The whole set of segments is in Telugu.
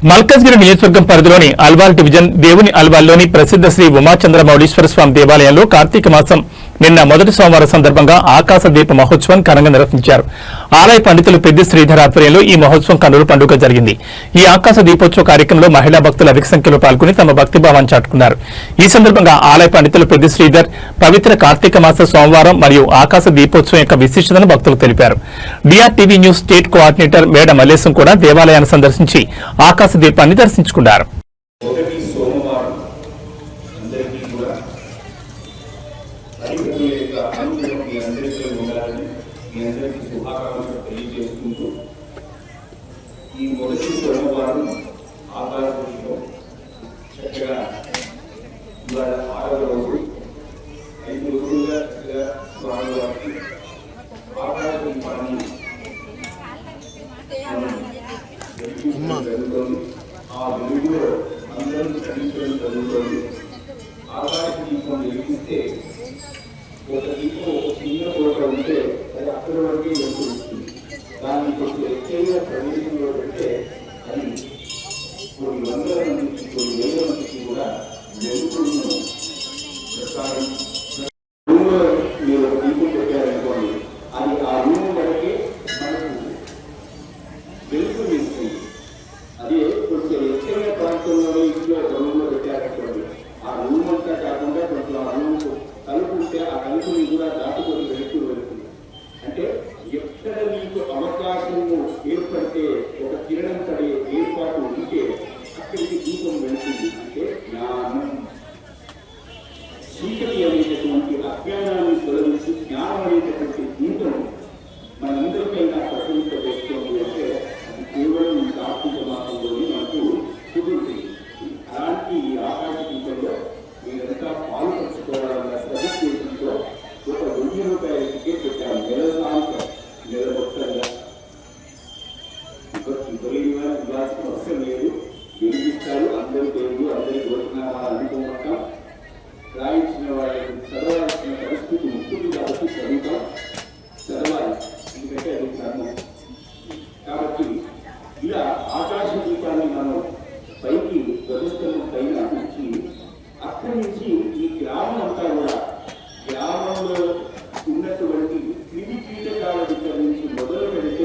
మల్కజ్గిరి నియోజకవర్గం పరిధిలోని అల్వాల్ డివిజన్ దేవుని అల్వాల్లోని ప్రసిద్ధ శ్రీ ఉమాచంద్రమౌళీశ్వర స్వామి దేవాలయంలో కార్తీక మాసం నిన్న మొదటి సోమవారం సందర్భంగా ఆకాశ దీప మహోత్సవం ఘనంగా నిర్వహించారు. ఆలయ పండితులు పెద్ది శ్రీధర్ ఆధ్వర్యంలో ఈ మహోత్సవం కన్నుల పండుగ జరిగింది. ఈ ఆకాశ దీపోత్సవ కార్యక్రమంలో మహిళా భక్తులు అధిక సంఖ్యలో పాల్గొని తమ భక్తిభావాన్ని చాటుకున్నారు. ఈ సందర్భంగా ఆలయ పండితులు పెద్ది శ్రీధర్ పవిత్ర కార్తీక మాస సోమవారం మరియు ఆకాశ దీపోత్సవం యొక్క విశిష్టతను భక్తులకు తెలిపారు. డిఆర్టీవీ న్యూస్ స్టేట్ కోఆర్డినేటర్ మేడ మల్లేశం కూడా దేవాలయాన్ని సందర్శించి ఆకాశ దీపాన్ని దర్శించుకున్నారు. ఈ మొదటి సోమవారం ఆకాశంలో చక్కగా ఇవాళ 6వ రోజు 5 రోజులుగా స్వామివారికి ఆకాశ దీపాన్ని జరుగుతుంది. ఆ వెలుగులో అందరూ చరించడం జరుగుతుంది. ఆకాశ దీపం వెలిగిస్తే ఒక దీపం ఒక చిన్న కోట ఉంటే అది అక్కడి వరకే వెళ్తుంది. దాన్ని కొంచెం ఎక్కువగా ప్రదేశంలో పెడితే అది కొన్ని వందల మందికి కొన్ని వేల మందికి కూడా వెలుగును ప్రసారం. రూమ్లో మీరు ఒక దీపం పెట్టారనుకోండి, అది ఆ రూమ్ వరకే మనకు వెలుగు ఇస్తుంది. అదే కొంచెం ఎక్కడైన ప్రాంతంలో ఇంట్లో రూమ్లో పెట్టారనుకోండి, ఆ రూమ్ అంతా కాకుండా కొంచెం ఆ రూమ్ తలుపు ఉంటే ఆ తలుపుని కూడా దాటుకొని వెలుగు వెళ్తుంది. అంటే ఎక్కడ మీకు అవకాశము ఏర్పడితే ఒక కిరణం పడే ఏర్పాటు ఉంటే అక్కడికి దీపం వెళ్తుంది. అంటే జ్ఞానం, చీకటి అనేటటువంటి అజ్ఞానాన్ని తొలగించి జ్ఞానం అనేటటువంటి దీపం మనందరికైనా ప్రసరింపజేస్తుంది. అంటే అది కేవలం ఈ కార్తీక మాసంలోనే మనకు కుదురుతుంది. అలాంటి ఈ ఆకాశ దీపంలో మీరంతా పాలు పంచుకోవాలన్న సదుద్దేశంతో ఒక 1000 రూపాయల టికెట్ పెట్టాము. నెల మొత్తంగా ఇవ్వాల్సిన అవసరం లేదు. వెలిగిస్తారు, అందరి పేర్లు అందరి గోచనామాలు అనుకోవటం, రాయించిన వాళ్ళకి చదవాల్సిన పరిస్థితి ఉంటుంది కాబట్టి చదవాలి, ఎందుకంటే అది ధర్మం. కాబట్టి ఇలా ఆకాశ దీపాన్ని మనం పైకి ధ్వజస్తంభం పైన ఉంచి అక్కడి నుంచి ఈ గ్రామం అంతా కూడా గ్రామంలో ఉన్నటువంటి క్రిమి కీటకాల దగ్గర నుంచి మొదలు పెడితే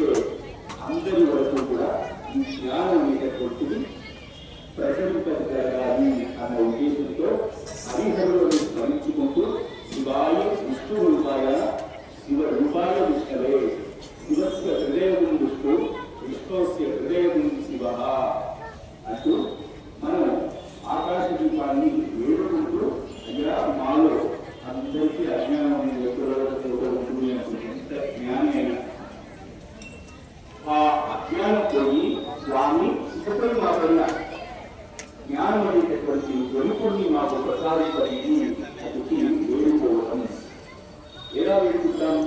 అందరి వరకు కూడా ఈ జ్ఞానం అనేటటువంటిది ప్రజలింపజరగాలి అన్న ఉద్దేశంతో హరిహరులను స్మరించుకుంటూ శివాయ విష్ణు రూపాయ శివ రూపాయ విష్ణవే శివస్య హృదయం విష్ణు విష్ణుస్య హృదయం శివ అంటూ మనం ఆకాశ దీపాన్ని వేడుకుంటూ అయ్యా మాలో అందరికీ అజ్ఞానం అనేది ఎక్కడో ఉంటుంది ఎంత జ్ఞానైనా ఆ అజ్ఞానం పోయి స్వామి ఇకపై మా పైన జ్ఞానం అనేటటువంటి వెలుపుడిని మాకు ప్రసాదింపని అతికి వేడుకోవడం. ఎలా వేడుకుంటాం?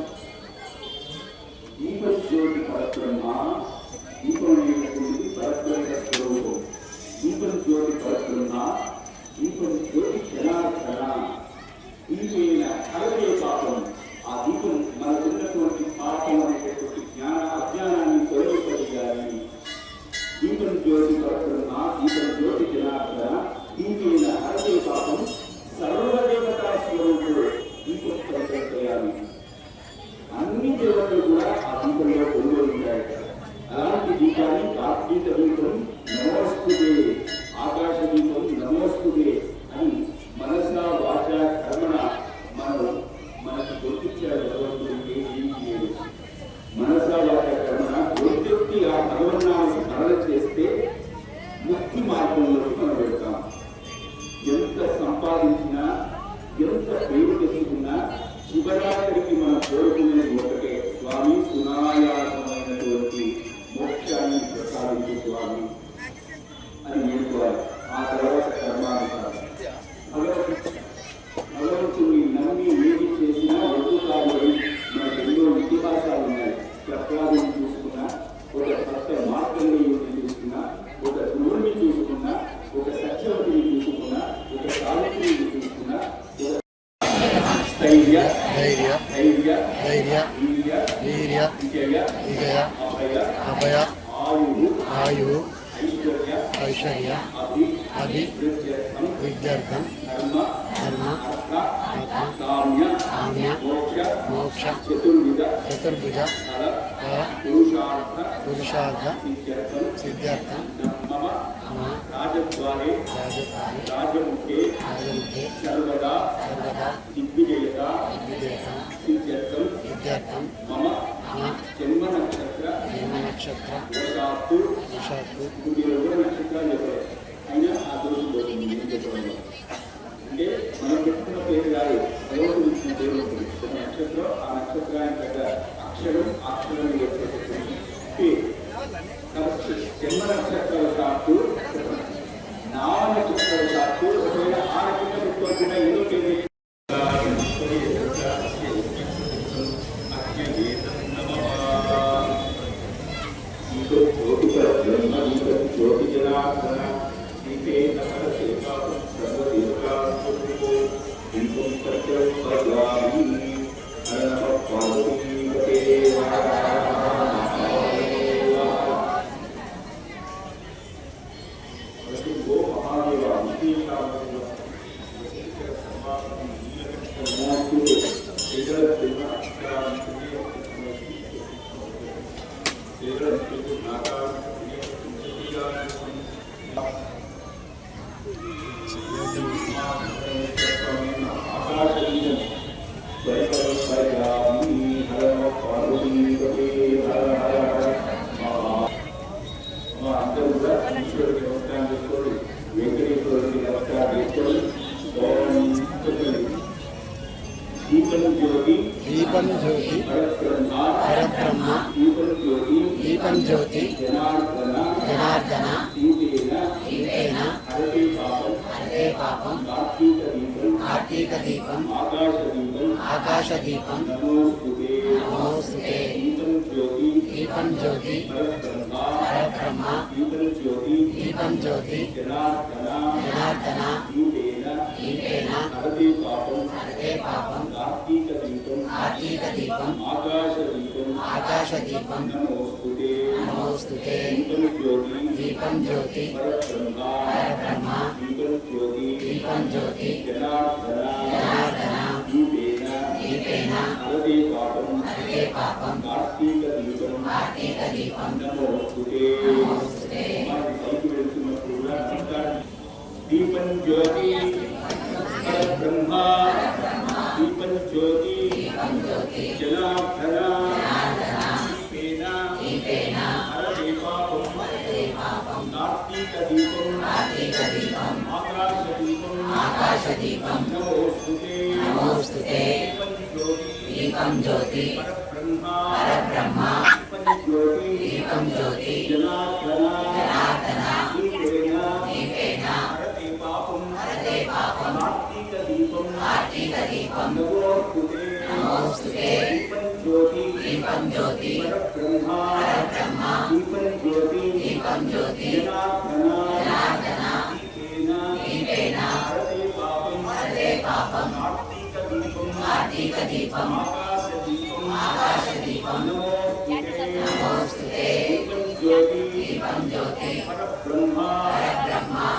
దీపజ్యోతి పరబ్రహ్మ, దీపం అనేటటువంటిది పరబ్రహ్మ స్వరూపం. దీపం జ్యోతి పరబ్రహ్మ, దీపం జ్యోతి జనార్దన, దీపైన కలగే పాపం. ఆ దీపం మనకున్నటువంటి పాపం అనేటటువంటి అజ్ఞానాన్ని తొలగింపజేయాలి. దీపం జ్యోతి పరబ్రహ్మ, దీపం జ్యోతి జనార్దన, దీపైన కలగే పాపం. సర్వదేవతా స్వరూపుడు దీపం చేయాలి. ఐశ్వర్య అభి విద్యార్థం ధర్మ కామ్య మోక్ష చతుర్భుజ పురుషార్థ సిద్ధార్థం రాజద్వారే రాజముఖే సర్వదా దిగ్విజయత సిద్ధ్యర్థం మమ జన్మ నక్షత్ర వశాత్తు నక్షత్రాలు చెప్పారు అయినా ఆ దోషులు అంటే మనం పెట్టుకున్న పేరు కాదు భగవంతుడు ఇచ్చిన పేరు ఉంటుంది ఒక నక్షత్రం ఆ నక్షత్రానికి పెద్ద అక్షరం పేరు కాబట్టి జన్మ నక్షత్రాల షాప్టు నామ నక్షత్రాల షాప్టు ఒకవేళ ఆ నక్షత్రం పెట్టుకోకుండా ఏదో పేరు జ్యోతి జనార్దన దీపం జ్యోతి పరబ్రహ్మ దీపం జ్యోతి జనార్దన దీపేన హరే పాపం కార్తీక దీపం ఆకాశ దీపం నమోస్తుతే దీపం జ్యోతి పరబ్రహ్మ దీపం జ్యోతి జనార్దన దీపేన హరే పాపం కార్తీక దీపం ఆకాశ దీపం నమోస్తుతే దీపం జ్యోతి పరబ్రహ్మ దీపం జ్యోతి జనార్దన దీపేన హరే పాపం కార్తీక దీపం నమోస్తుతే దీపం జ్యోతి పరబ్రహ్మ దీపం జ్యోతి జనార్దన దీపేన హరే పాపం కార్తీక దీపం ఆకాశ దీపం నమోస్తుతే దీపం జ్యోతి పరబ్రహ్మ దీపం జ్యోతి జనార్దన దీపేన హరే పాపం కార్తీక దీపం నమోస్తుతే దీపం జ్యోతి పరబ్రహ్మ దీపం జ్యోతి జనార్దన దీపేన హరే పాపం కార్తీక దీపం ఆకాశ దీపం నమోస్తుతే దీపం జ్యోతి పరబ్రహ్మ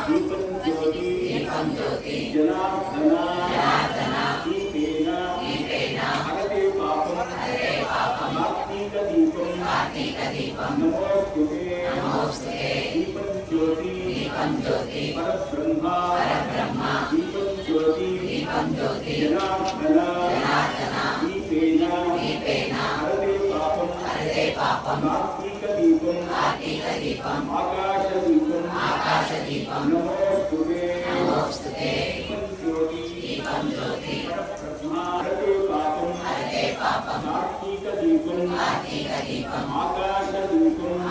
దీపం జ్యోతి జనార్దన దీపేన హరే పాపం కార్తీక దీపం నమోస్తుతే దీపం జ్యోతి పరబ్రహ్మ దీపం జ్యోతి జనార్దన దీపేన హరే పాపం కార్తీక దీపం ఆకాశ దీపం నమోస్తుతే దీపం జ్యోతి పరబ్రహ్మ హరే పాపం కార్తీక దీపం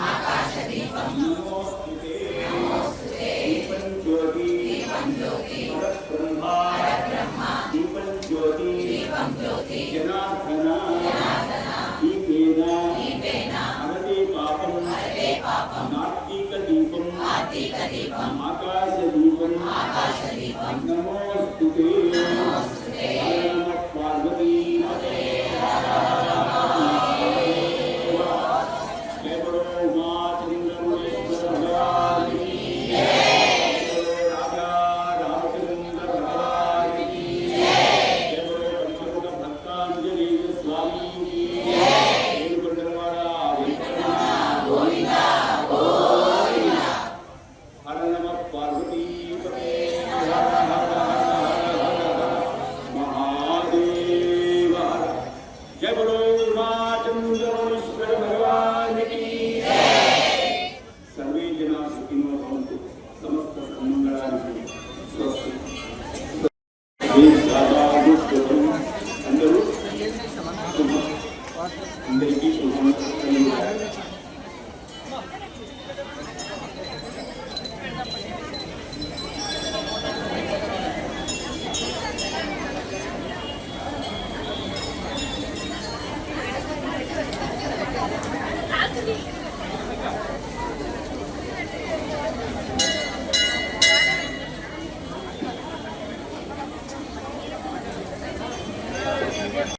ఆకాశ దీపం నమోస్తుతే దీపం జ్యోతి పరబ్రహ్మ దీపం జ్యోతి జనార్దన దీపేన హరే పాపం కార్తీక దీపం ఆకాశ దీపం నమో